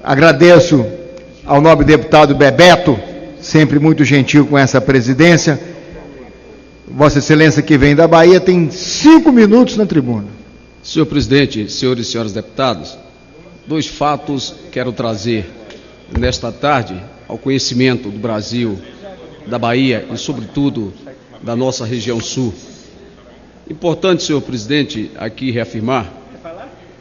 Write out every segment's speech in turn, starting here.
Agradeço ao nobre deputado Bebeto, sempre muito gentil com essa presidência. Vossa Excelência, que vem da Bahia, tem 5 minutos na tribuna. Senhor presidente, senhores e senhoras deputados, 2 fatos quero trazer nesta tarde ao conhecimento do Brasil, da Bahia e, sobretudo, da nossa região sul. Importante, senhor presidente, aqui reafirmar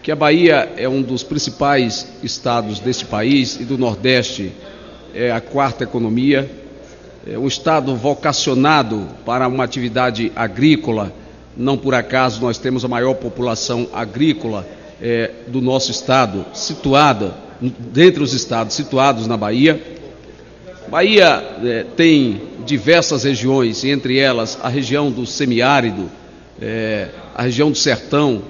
que a Bahia é um dos principais estados deste país e do Nordeste é a 4ª economia, é um estado vocacionado para uma atividade agrícola. Não por acaso nós temos a maior população agrícola do nosso estado, situada dentre os estados situados na Bahia. Bahia tem diversas regiões, entre elas a região do semiárido, a região do sertão,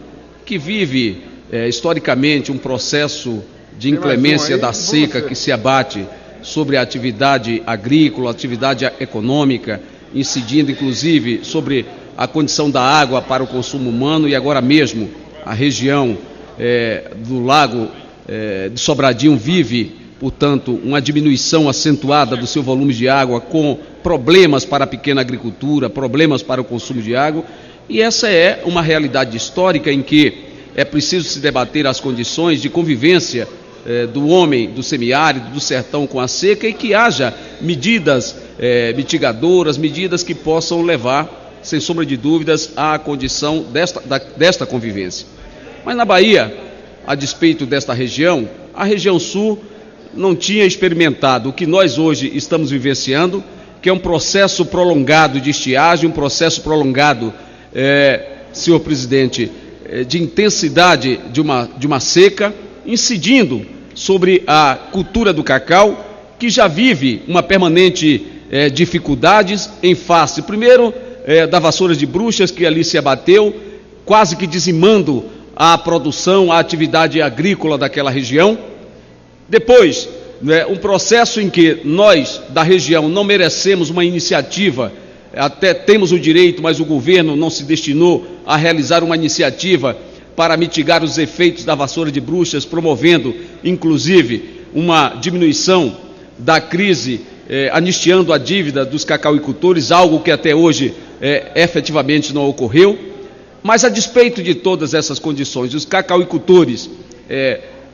que vive historicamente um processo de inclemência da seca que se abate sobre a atividade agrícola, atividade econômica, incidindo inclusive sobre a condição da água para o consumo humano, e agora mesmo a região do lago de Sobradinho vive, portanto, uma diminuição acentuada do seu volume de água, com problemas para a pequena agricultura, problemas para o consumo de água, e essa é uma realidade histórica em que é preciso se debater as condições de convivência do homem, do semiárido, do sertão com a seca, e que haja medidas mitigadoras, medidas que possam levar, sem sombra de dúvidas, à condição desta convivência. Mas na Bahia, a despeito desta região, a região sul não tinha experimentado o que nós hoje estamos vivenciando, que é um processo prolongado de estiagem, um processo prolongado, senhor presidente, de intensidade de uma seca, incidindo sobre a cultura do cacau, que já vive uma permanente dificuldades em face, primeiro, da vassoura de bruxas que ali se abateu, quase que dizimando a produção, a atividade agrícola daquela região. Depois, um processo em que nós da região não merecemos uma iniciativa, até temos o direito, mas o governo não se destinou a realizar uma iniciativa para mitigar os efeitos da vassoura de bruxas, promovendo, inclusive, uma diminuição da crise, anistiando a dívida dos cacauicultores, algo que até hoje efetivamente não ocorreu. Mas, a despeito de todas essas condições, os cacauicultores,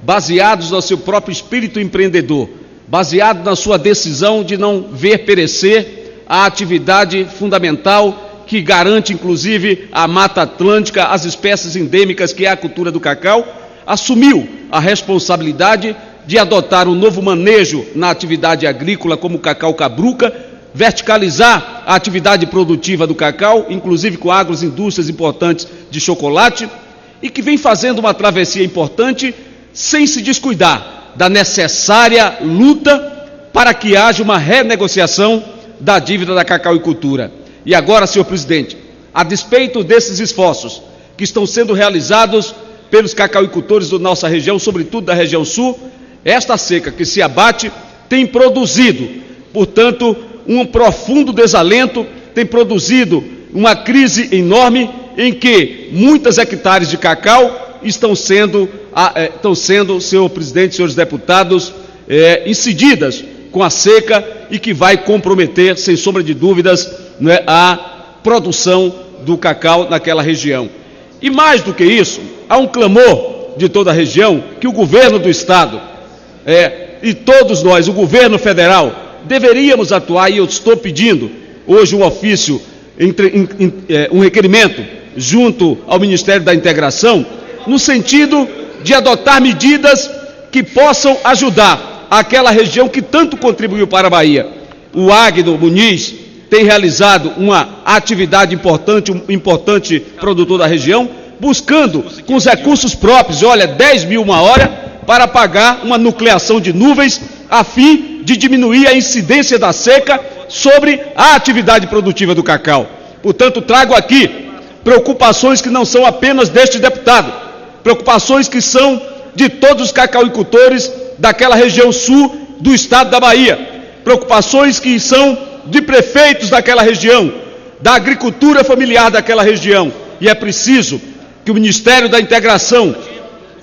baseados no seu próprio espírito empreendedor, baseado na sua decisão de não ver perecer a atividade fundamental que garante, inclusive, a Mata Atlântica, as espécies endêmicas, que é a cultura do cacau, assumiu a responsabilidade de adotar um novo manejo na atividade agrícola, como o cacau cabruca, verticalizar a atividade produtiva do cacau, inclusive com agroindústrias importantes de chocolate, e que vem fazendo uma travessia importante, sem se descuidar da necessária luta para que haja uma renegociação da dívida da cacauicultura. E agora, senhor presidente, a despeito desses esforços que estão sendo realizados pelos cacauicultores da nossa região, sobretudo da região sul, esta seca que se abate tem produzido, portanto, um profundo desalento, tem produzido uma crise enorme em que muitas hectares de cacau estão sendo, senhor presidente, senhores deputados, incididas com a seca, e que vai comprometer, sem sombra de dúvidas, a produção do cacau naquela região. E mais do que isso, há um clamor de toda a região que o governo do estado e todos nós, o governo federal, deveríamos atuar, e eu estou pedindo hoje um ofício, um requerimento junto ao Ministério da Integração, no sentido de adotar medidas que possam ajudar aquela região que tanto contribuiu para a Bahia. O Agno Muniz tem realizado uma atividade importante, um importante produtor da região, buscando com os recursos próprios, 10 mil uma hora, para pagar uma nucleação de nuvens, a fim de diminuir a incidência da seca sobre a atividade produtiva do cacau. Portanto, trago aqui preocupações que não são apenas deste deputado, preocupações que são de todos os cacauicultores daquela região sul do estado da Bahia, preocupações que são de prefeitos daquela região, da agricultura familiar daquela região, e é preciso que o Ministério da Integração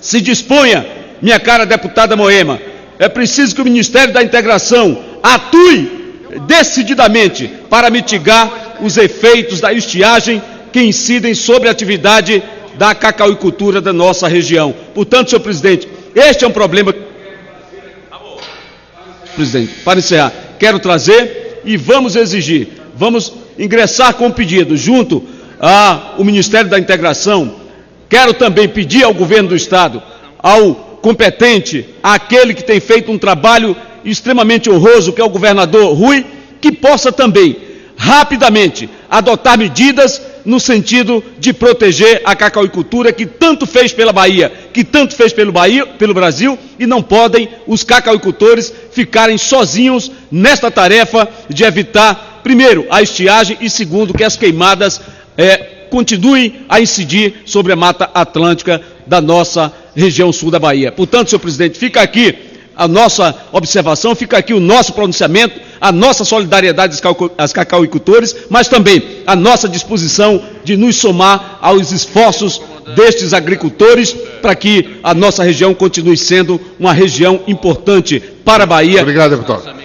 se disponha, minha cara deputada Moema, é preciso que o Ministério da Integração atue decididamente para mitigar os efeitos da estiagem que incidem sobre a atividade da cacauicultura da nossa região. Portanto, senhor presidente, este é um problema... Presidente, para encerrar, quero trazer e vamos exigir, vamos ingressar com pedido junto ao Ministério da Integração. Quero também pedir ao governo do Estado, ao competente, àquele que tem feito um trabalho extremamente honroso, que é o governador Rui, que possa também, rapidamente, adotar medidas no sentido de proteger a cacauicultura que tanto fez pela Bahia, que tanto fez pelo Brasil, e não podem os cacauicultores ficarem sozinhos nesta tarefa de evitar, primeiro, a estiagem e, segundo, que as queimadas continuem a incidir sobre a Mata Atlântica da nossa região sul da Bahia. Portanto, senhor presidente, fica aqui a nossa observação, fica aqui o nosso pronunciamento, a nossa solidariedade aos cacauicultores, mas também a nossa disposição de nos somar aos esforços destes agricultores para que a nossa região continue sendo uma região importante para a Bahia. Obrigado, deputado.